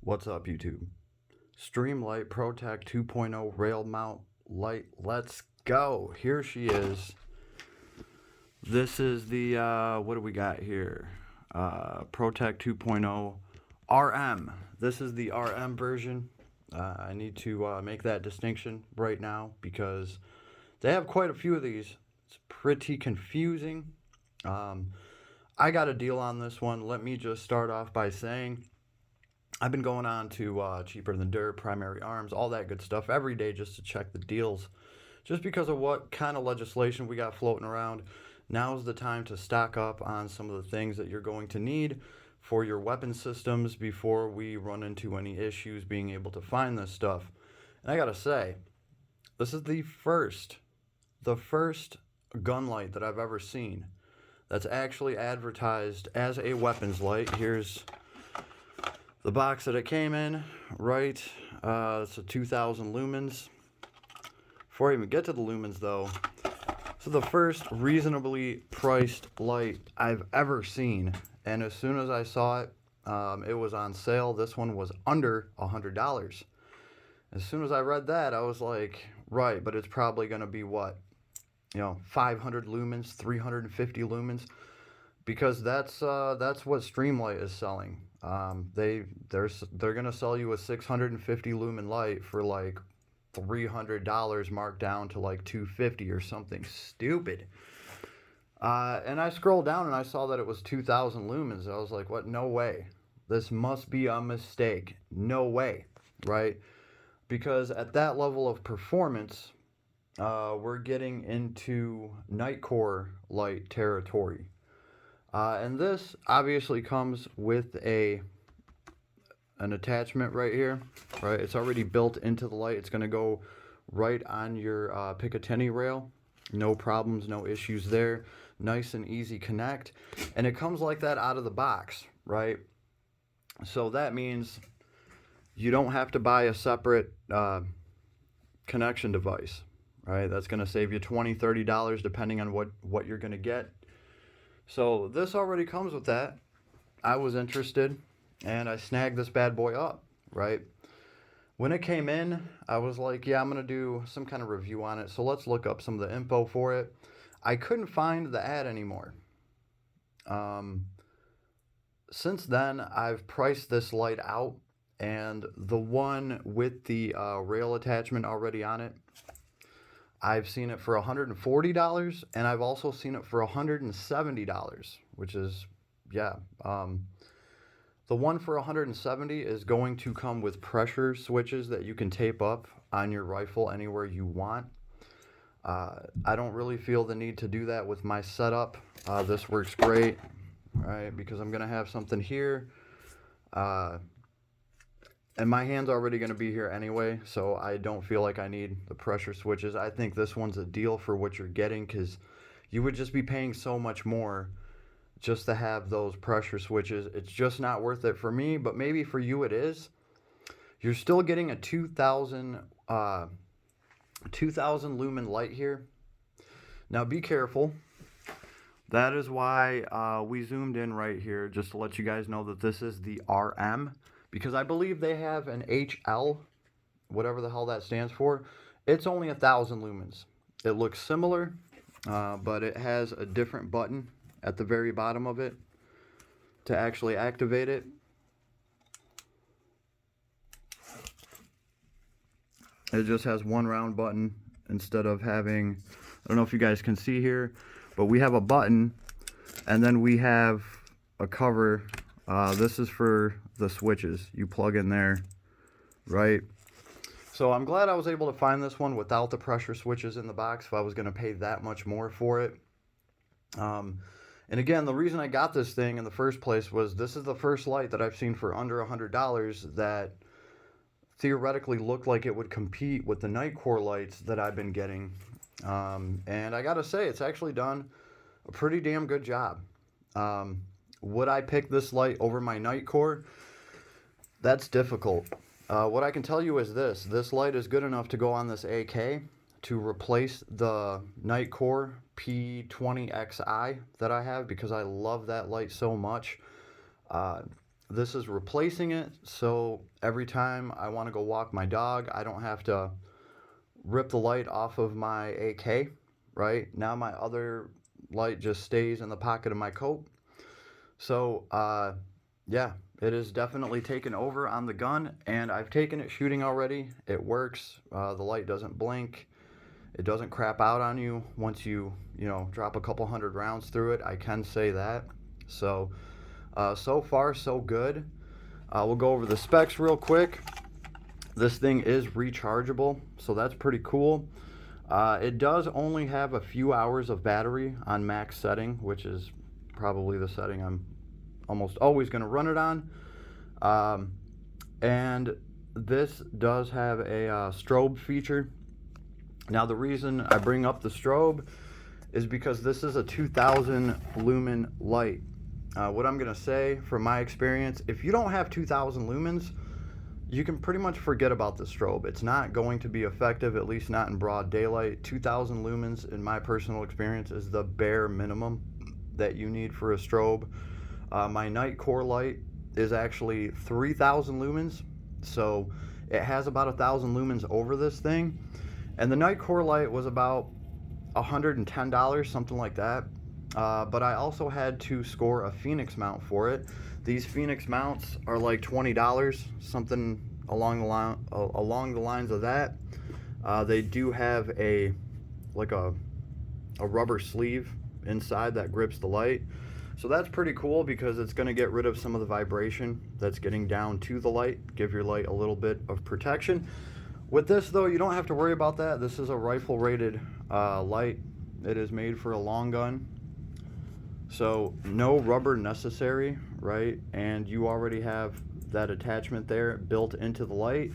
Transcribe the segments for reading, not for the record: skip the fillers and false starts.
What's up, YouTube? Streamlight protac 2.0 rail mount light. Let's go. Here she is. This is the, what do we got here? Protac 2.0 RM. This is the RM version. I need to make that distinction right now because they have quite a few of these. It's pretty confusing. I got a deal on this one. Let me just start off by saying I've been going on to Cheaper Than Dirt, Primary Arms, all that good stuff every day just to check the deals. Just because of what kind of legislation we got floating around, now's the time to stock up on some of the things that you're going to need for your weapon systems before we run into any issues being able to find this stuff. And I gotta say, this is the first gun light that I've ever seen that's actually advertised as a weapons light. Here's the box that it came in, right? It's a 2,000 lumens. Before I even get to the lumens though, this is the first reasonably priced light I've ever seen. And as soon as I saw it, it was on sale. This one was under $100. As soon as I read that, I was like, right, but it's probably gonna be what? 500 lumens, 350 lumens, because that's what Streamlight is selling. They're gonna sell you a 650 lumen light for like $300, marked down to like $250 or something stupid. And I scrolled down and I saw that it was 2,000 lumens. I was like, what? No way. This must be a mistake. No way, right? Because at that level of performance, we're getting into Nightcore light territory. And this obviously comes with an attachment right here, right? It's already built into the light. It's going to go right on your Picatinny rail. No problems, no issues there. Nice and easy connect. And it comes like that out of the box, right? So that means you don't have to buy a separate connection device, right? That's going to save you $20, $30 depending on what you're going to get. So this already comes with that. I was interested and I snagged this bad boy up, right? When it came in, I was like, yeah, I'm going to do some kind of review on it. So let's look up some of the info for it. I couldn't find the ad anymore. Since then, I've priced this light out, and the one with the rail attachment already on it, I've seen it for $140, and I've also seen it for $170, which is, yeah. The one for $170 is going to come with pressure switches that you can tape up on your rifle anywhere you want. I don't really feel the need to do that with my setup. This works great, right? Because I'm going to have something here. And my hand's already going to be here anyway, so I don't feel like I need the pressure switches. I think this one's a deal for what you're getting, because you would just be paying so much more just to have those pressure switches. It's just not worth it for me, but maybe for you it is. You're still getting a 2,000 lumen light here. Now be careful. That is why we zoomed in right here, just to let you guys know that this is the RM. Because I believe they have an HL, whatever the hell that stands for. It's only 1,000 lumens. It looks similar, but it has a different button at the very bottom of it to actually activate it. It just has one round button instead of having, I don't know if you guys can see here, but we have a button and then we have a cover. This is for the switches you plug in there, right? So I'm glad I was able to find this one without the pressure switches in the box if I was going to pay that much more for it. And again, the reason I got this thing in the first place was this is the first light that I've seen for under $100 that theoretically looked like it would compete with the Nightcore lights that I've been getting. And I gotta say, it's actually done a pretty damn good job. Would I pick this light over my Nightcore? That's difficult. What I can tell you is this light is good enough to go on this AK to replace the Nightcore P20XI that I have, because I love that light so much. This is replacing it, so every time I want to go walk my dog, I don't have to rip the light off of my AK, right? Now my other light just stays in the pocket of my coat. So, yeah, it is definitely taken over on the gun, and I've taken it shooting already. It works. The light doesn't blink. It doesn't crap out on you once you drop a couple hundred rounds through it. I can say that. So, so far, so good. We'll go over the specs real quick. This thing is rechargeable, so that's pretty cool. It does only have a few hours of battery on max setting, which is probably the setting I'm almost always going to run it on. And this does have a strobe feature. Now, the reason I bring up the strobe is because this is a 2000 lumen light. What I'm going to say from my experience, if you don't have 2000 lumens, you can pretty much forget about the strobe. It's not going to be effective, at least not in broad daylight. 2000 lumens, in my personal experience, is the bare minimum that you need for a strobe. My night core light is actually 3000 lumens, so it has about 1000 lumens over this thing. And the night core light was about $110, something like that. But I also had to score a Phoenix mount for it. These Phoenix mounts are like $20, something along the lines of that. They do have a rubber sleeve inside that grips the light. So that's pretty cool because it's going to get rid of some of the vibration that's getting down to the light, give your light a little bit of protection. With this, though, you don't have to worry about that. This is a rifle rated light. It is made for a long gun, so no rubber necessary, right? And you already have that attachment there built into the light.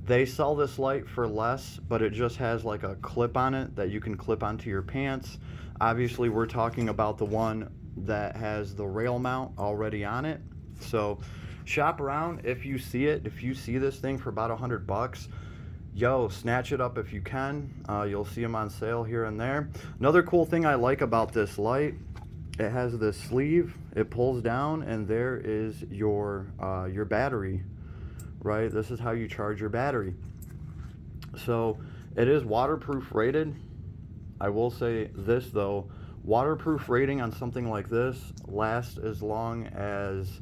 They sell this light for less, but it just has like a clip on it that you can clip onto your pants. Obviously, we're talking about the one that has the rail mount already on it. So shop around if you see it. If you see this thing for about $100, yo, snatch it up if you can. You'll see them on sale here and there. Another cool thing I like about this light, it has this sleeve. It pulls down, and there is your battery, right? This is how you charge your battery. So it is waterproof rated. I will say this though, waterproof rating on something like this lasts as long as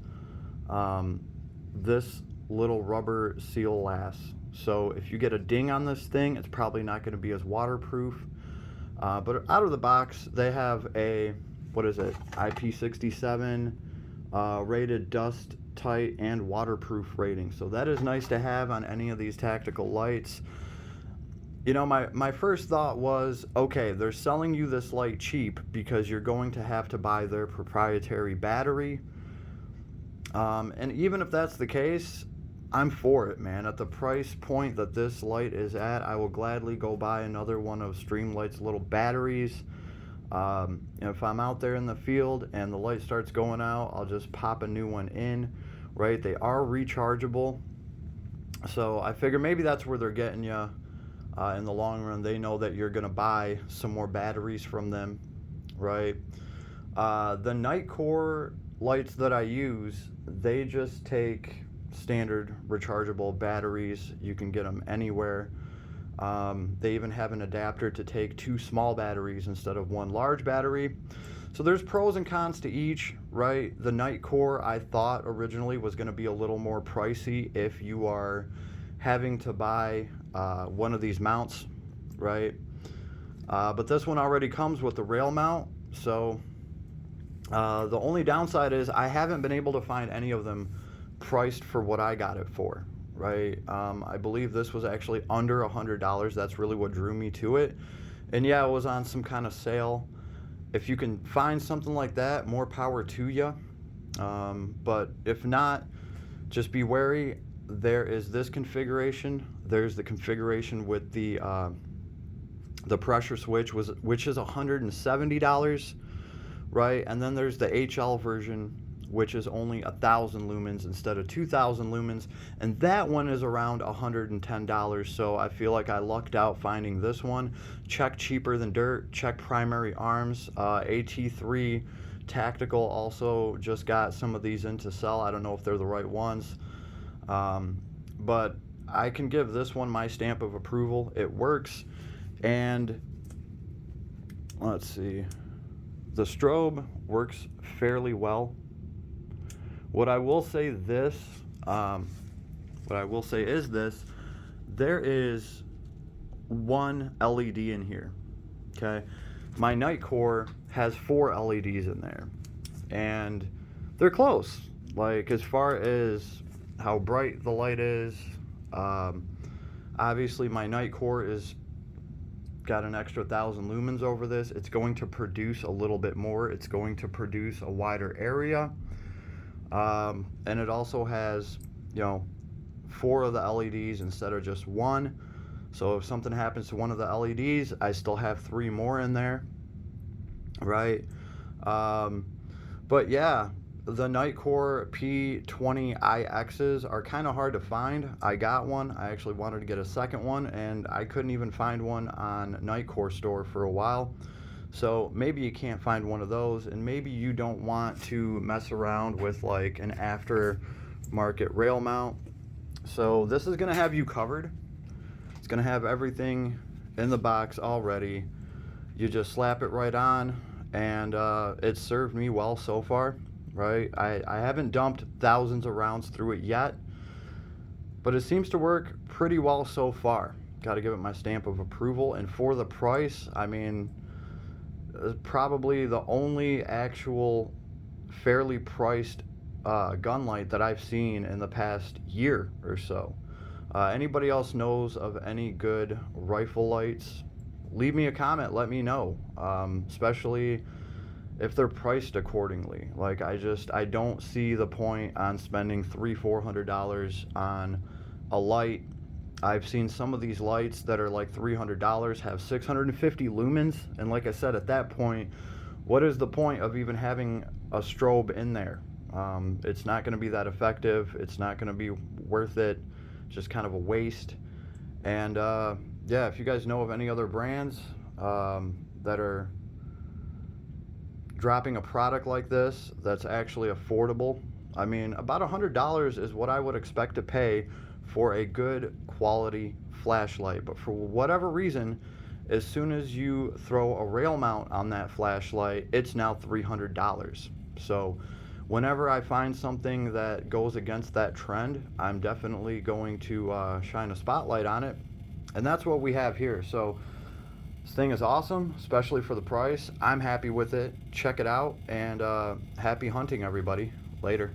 this little rubber seal lasts. So if you get a ding on this thing, it's probably not going to be as waterproof. But out of the box, they have a, what is it, IP67 rated dust tight and waterproof rating. So that is nice to have on any of these tactical lights. You know, my first thought was, okay, they're selling you this light cheap because you're going to have to buy their proprietary battery. And even if that's the case, I'm for it, man. At the price point that this light is at, I will gladly go buy another one of Streamlight's little batteries. If I'm out there in the field and the light starts going out, I'll just pop a new one in, right? They are rechargeable. So I figure maybe that's where they're getting you in the long run. They know that you're going to buy some more batteries from them, right? The night core lights that I use, they just take standard rechargeable batteries. You can get them anywhere. They even have an adapter to take 2 small batteries instead of 1 large battery. So there's pros and cons to each, right? The night core, I thought originally was going to be a little more pricey if you are having to buy one of these mounts, right? But this one already comes with the rail mount. So the only downside is I haven't been able to find any of them priced for what I got it for, right? I believe this was actually under $100. That's really what drew me to it. And yeah, it was on some kind of sale. If you can find something like that, more power to you. But if not, just be wary. There is this configuration. There's the configuration with the pressure switch, which is $170, right? And then there's the HL version, which is only 1,000 lumens instead of 2,000 lumens, and that one is around $110. So I feel like I lucked out finding this one. Check cheaper than dirt. Check primary arms. AT3 Tactical also just got some of these in to sell. I don't know if they're the right ones, but I can give this one my stamp of approval. It works, and let's see, the strobe works fairly well. What I will say is this, there is one LED in here, okay? My Nightcore has 4 LEDs in there, and they're close. Like, as far as how bright the light is, obviously my Nightcore is got an extra 1,000 lumens over this. It's going to produce a little bit more. It's going to produce a wider area, and it also has, you know, 4 of the LEDs instead of just 1. So if something happens to one of the LEDs, I still have 3 more in there, right? But yeah, the Nightcore P20IXs are kind of hard to find. I got one. I actually wanted to get a second one, and I couldn't even find one on Nightcore store for a while. So maybe you can't find one of those, and maybe you don't want to mess around with like an aftermarket rail mount. So this is going to have you covered. It's going to have everything in the box already. You just slap it right on, and it's served me well so far, right? I haven't dumped thousands of rounds through it yet, but it seems to work pretty well so far. Got to give it my stamp of approval. And for the price, I mean, probably the only actual fairly priced gun light that I've seen in the past year or so. Anybody else knows of any good rifle lights? Leave me a comment, let me know, especially if they're priced accordingly. Like, I don't see the point on spending $300-400 on a light. I've seen some of these lights that are like $300 have 650 lumens, and like I said, at that point, what is the point of even having a strobe in there? It's not going to be that effective. It's not going to be worth it. Just kind of a waste. And yeah, if you guys know of any other brands that are dropping a product like this that's actually affordable, I mean, about $100 is what I would expect to pay for a good quality flashlight. But for whatever reason, as soon as you throw a rail mount on that flashlight, it's now $300. So whenever I find something that goes against that trend, I'm definitely going to shine a spotlight on it. And that's what we have here. So this thing is awesome, especially for the price. I'm happy with it. Check it out, and happy hunting, everybody. Later.